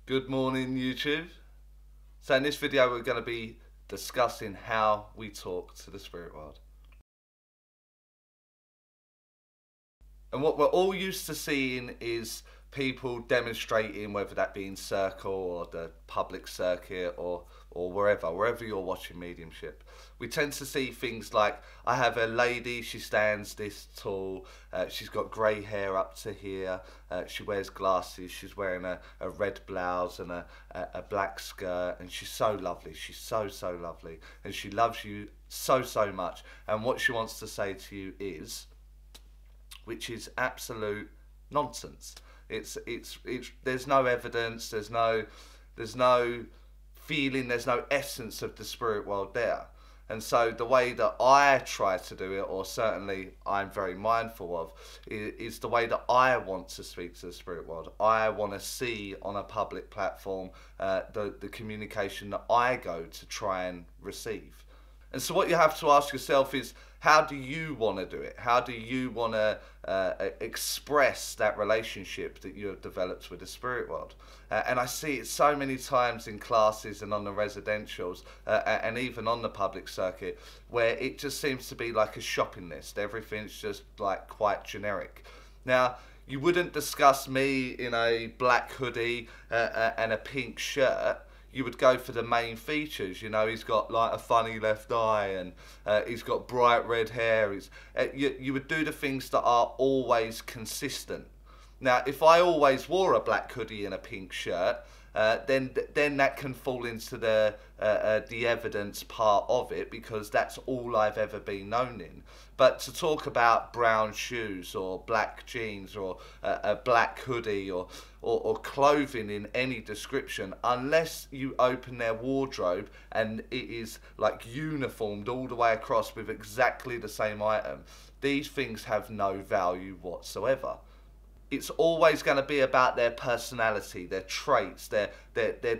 Good morning, YouTube. So in this video we're going to be discussing how we talk to the spirit world. And what we're all used to seeing is people demonstrating, whether that be in circle or the public circuit or wherever you're watching mediumship. We tend to see things like, I have a lady, she stands this tall, she's got grey hair up to here, she wears glasses, she's wearing a red blouse and a black skirt, and she's so lovely, she's so lovely, and she loves you so much, and what she wants to say to you is, which is absolute nonsense. It's there's no evidence, there's no feeling, there's no essence of the spirit world there. And so the way that I try to do it, or certainly I'm very mindful of, is the way that I want to speak to the spirit world. I want to see on a public platform the communication that I go to try and receive. And so what you have to ask yourself is, how do you want to do it? How do you want to express that relationship that you have developed with the spirit world? And I see it so many times in classes and on the residentials and even on the public circuit, where it just seems to be like a shopping list. Everything's just like quite generic. Now, you wouldn't discuss me in a black hoodie and a pink shirt. You would go for the main features. You know, he's got like a funny left eye, and he's got bright red hair. You would do the things that are always consistent. Now, if I always wore a black hoodie and a pink shirt, then that can fall into the evidence part of it, because that's all I've ever been known in. But to talk about brown shoes or black jeans or a black hoodie or clothing in any description, unless you open their wardrobe and it is like uniformed all the way across with exactly the same item, these things have no value whatsoever. It's always going to be about their personality, their traits, their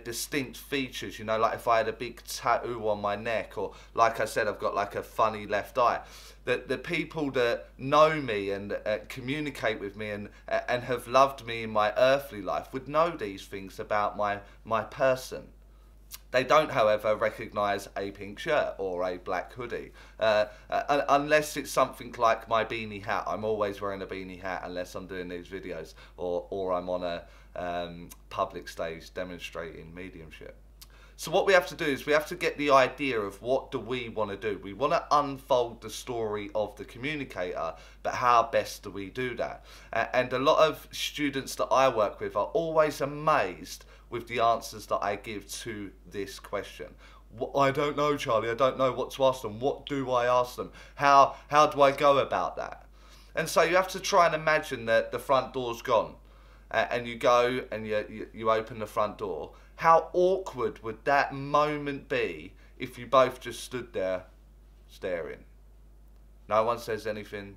distinct features. You know, like if I had a big tattoo on my neck, or like I said, I've got like a funny left eye. The people that know me and communicate with me and have loved me in my earthly life would know these things about my person. They don't, however, recognise a pink shirt or a black hoodie, unless it's something like my beanie hat. I'm always wearing a beanie hat unless I'm doing these videos or I'm on a public stage demonstrating mediumship. So what we have to do is we have to get the idea of what do we want to do. We want to unfold the story of the communicator, but how best do we do that? And a lot of students that I work with are always amazed with the answers that I give to this question. I don't know, Charlie, I don't know what to ask them. What do I ask them? How do I go about that? And so you have to try and imagine that the front door's gone, and you go and you open the front door. How awkward would that moment be if you both just stood there staring? No one says anything.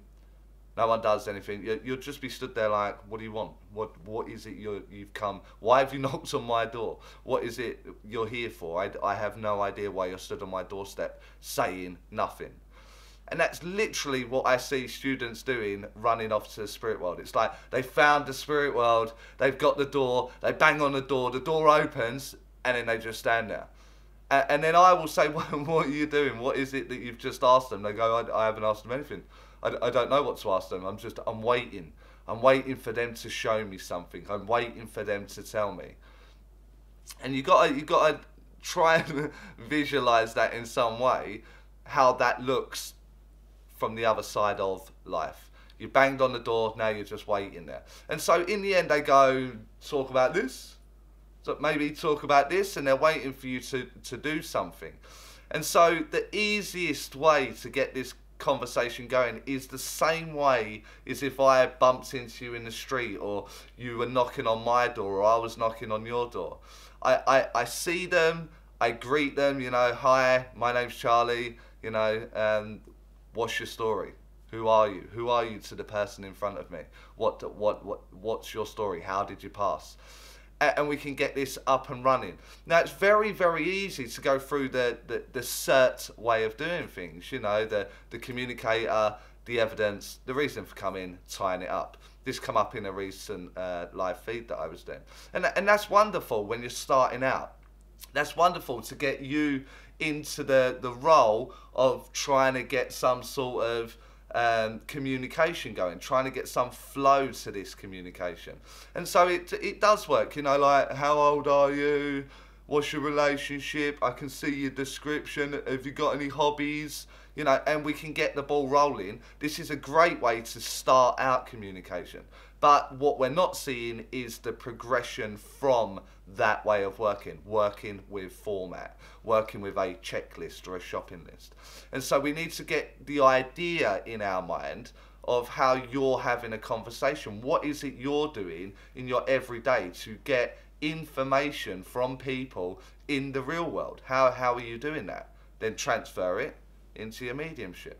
No one does anything. You'll just be stood there like, what do you want? What is it you've come? Why have you knocked on my door? What is it you're here for? I have no idea why you're stood on my doorstep saying nothing. And that's literally what I see students doing, running off to the spirit world. It's like they found the spirit world, they've got the door, they bang on the door opens, and then they just stand there. And then I will say, what are you doing? What is it that you've just asked them? They go, I haven't asked them anything. I don't know what to ask them. I'm waiting. I'm waiting for them to show me something. I'm waiting for them to tell me. And you gotta try and visualize that in some way, how that looks from the other side of life. You banged on the door, now you're just waiting there. And so in the end they go, talk about this, so maybe talk about this, and they're waiting for you to do something. And so the easiest way to get this conversation going is the same way as if I bumped into you in the street, or you were knocking on my door, or I was knocking on your door. I see them, I greet them, you know, hi, my name's Charlie, you know, what's your story? Who are you? Who are you to the person in front of me? What's your story? How did you pass? And we can get this up and running. Now, it's very easy to go through the cert way of doing things. You know, the communicator the evidence, the reason for coming, tying it up. This come up in a recent live feed that I was doing. And that's wonderful when you're starting out. That's wonderful to get you into the role of trying to get some sort of communication going, trying to get some flow to this communication. And so it does work, you know, like, how old are you? What's your relationship? I can see your description. Have you got any hobbies? You know, and we can get the ball rolling. This is a great way to start out communication. But what we're not seeing is the progression from that way of working with format, working with a checklist or a shopping list. And so we need to get the idea in our mind of how you're having a conversation. What is it you're doing in your everyday to get information from people in the real world? How are you doing that? Then transfer it into your mediumship.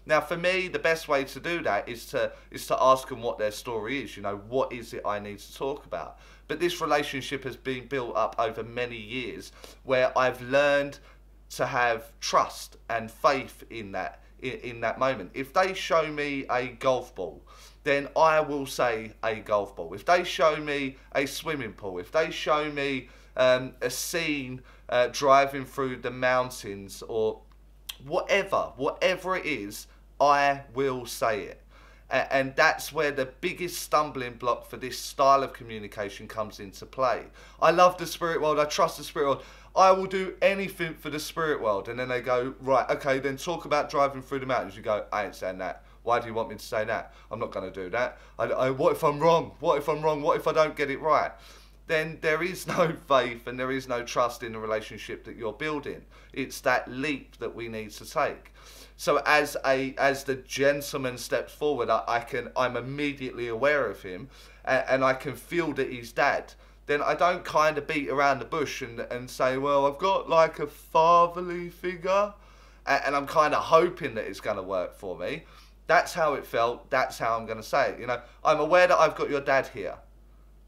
Now, for me, the best way to do that is to ask them what their story is. You know, what is it I need to talk about? But this relationship has been built up over many years, where I've learned to have trust and faith in that moment. If they show me a golf ball, then I will say a golf ball. If they show me a swimming pool, if they show me a scene driving through the mountains, or whatever it is, I will say it. And that's where the biggest stumbling block for this style of communication comes into play. I love the spirit world, I trust the spirit world, I will do anything for the spirit world. And then they go, right, okay, then talk about driving through the mountains. You go, I ain't saying that. Why do you want me to say that? I'm not going to do that. What if I'm wrong? What if I'm wrong? What if I don't get it right? Then there is no faith and there is no trust in the relationship that you're building. It's that leap that we need to take. So as the gentleman steps forward, I'm immediately aware of him, and I can feel that he's dad. Then I don't kind of beat around the bush and say, well, I've got like a fatherly figure, and I'm kind of hoping that it's going to work for me. That's how it felt. That's how I'm going to say it. You know, I'm aware that I've got your dad here.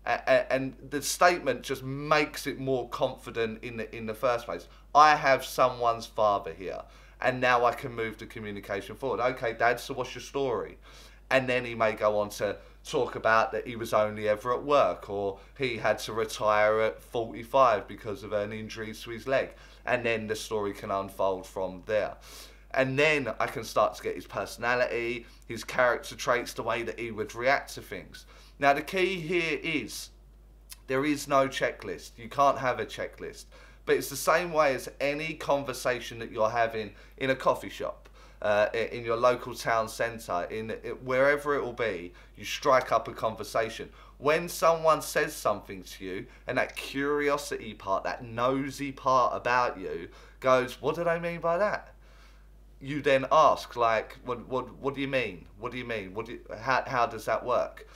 And the statement just makes it more confident in the first place. I have someone's father here, and now I can move the communication forward. Okay, Dad, so what's your story? And then he may go on to talk about that he was only ever at work, or he had to retire at 45 because of an injury to his leg. And then the story can unfold from there. And then I can start to get his personality, his character traits, the way that he would react to things. Now, the key here is there is no checklist. You can't have a checklist. But it's the same way as any conversation that you're having in a coffee shop, in your local town centre, wherever it will be. You strike up a conversation. When someone says something to you, and that curiosity part, that nosy part about you goes, what do they mean by that? You then ask, like, what do you mean? What do you mean? How does that work?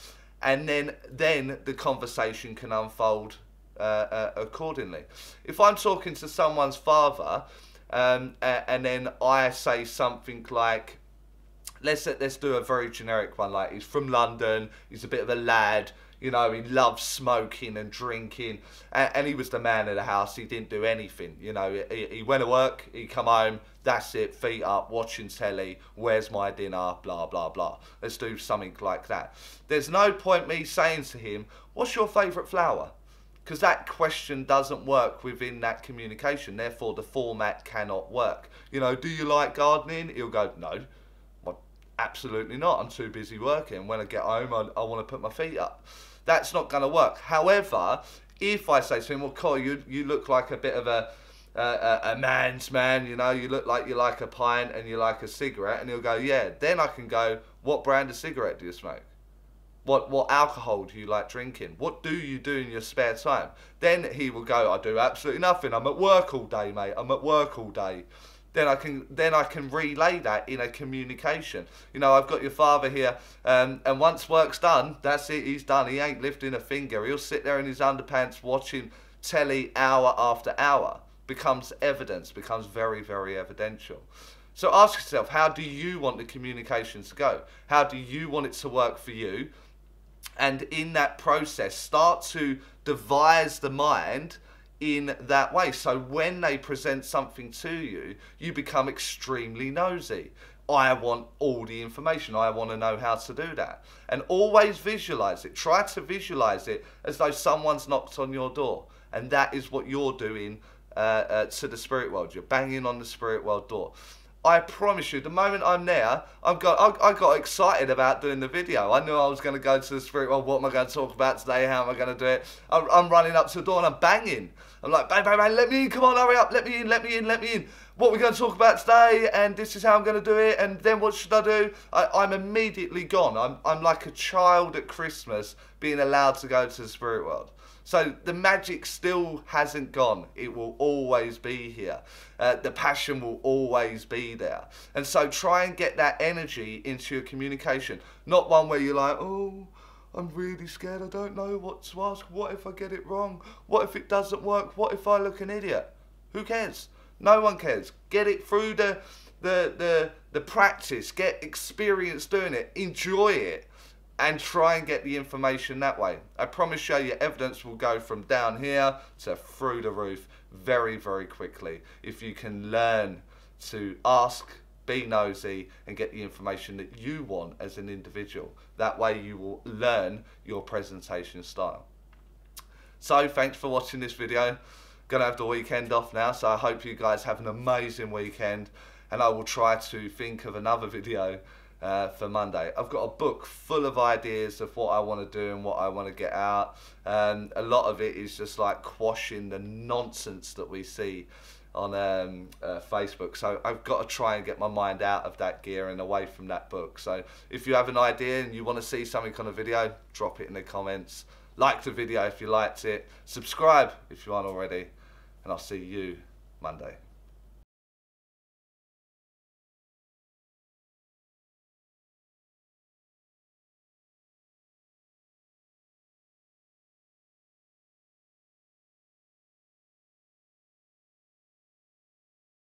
And then the conversation can unfold accordingly. If I'm talking to someone's father, and then I say something like, let's do a very generic one, like he's from London, he's a bit of a lad, you know, he loves smoking and drinking, and he was the man of the house. He didn't do anything, you know, he went to work, he come home, that's it, feet up, watching telly, where's my dinner, blah, blah, blah. Let's do something like that. There's no point me saying to him, what's your favourite flower? Because that question doesn't work within that communication, therefore the format cannot work. You know, do you like gardening? He'll go, no. Well, absolutely not, I'm too busy working. When I get home, I want to put my feet up. That's not going to work. However, if I say to him, well, Coy, you look like a bit of a man's man, you know, you look like you like a pint and you like a cigarette, and he'll go, yeah. Then I can go, what brand of cigarette do you smoke? What alcohol do you like drinking? What do you do in your spare time? Then he will go, I do absolutely nothing. I'm at work all day, mate. I'm at work all day. Then I can relay that in a communication. You know, I've got your father here, and once work's done, that's it, he's done. He ain't lifting a finger. He'll sit there in his underpants watching telly hour after hour. Becomes evidence, becomes very, very evidential. So ask yourself, how do you want the communication to go? How do you want it to work for you? And in that process, start to devise the mind in that way. So when they present something to you, you become extremely nosy. I want all the information. I want to know how to do that. And always visualize it. Try to visualize it as though someone's knocked on your door. And that is what you're doing to the spirit world. You're banging on the spirit world door. I promise you, the moment I'm there, I got excited about doing the video. I knew I was going to go to the spirit world. What am I going to talk about today? How am I going to do it? I'm running up to the door and I'm banging. I'm like, bang, bang, bang, let me in, come on, hurry up, let me in, let me in, let me in. What we're going to talk about today, and this is how I'm going to do it, and then what should I do? I'm immediately gone. I'm like a child at Christmas being allowed to go to the spirit world. So the magic still hasn't gone. It will always be here. The passion will always be there. And so try and get that energy into your communication. Not one where you're like, oh, I'm really scared. I don't know what to ask. What if I get it wrong? What if it doesn't work? What if I look an idiot? Who cares? No one cares. Get it through the practice. Get experience doing it. Enjoy it. And try and get the information that way. I promise you, your evidence will go from down here to through the roof very, very quickly if you can learn to ask, be nosy, and get the information that you want as an individual. That way you will learn your presentation style. So thanks for watching this video. Gonna have the weekend off now, so I hope you guys have an amazing weekend, and I will try to think of another video for Monday. I've got a book full of ideas of what I want to do and what I want to get out, and a lot of it is just like quashing the nonsense that we see on Facebook. So I've got to try and get my mind out of that gear and away from that book. So if you have an idea and you want to see something on a video, drop it in the comments. Like the video if you liked it, subscribe if you aren't already, and I'll see you Monday.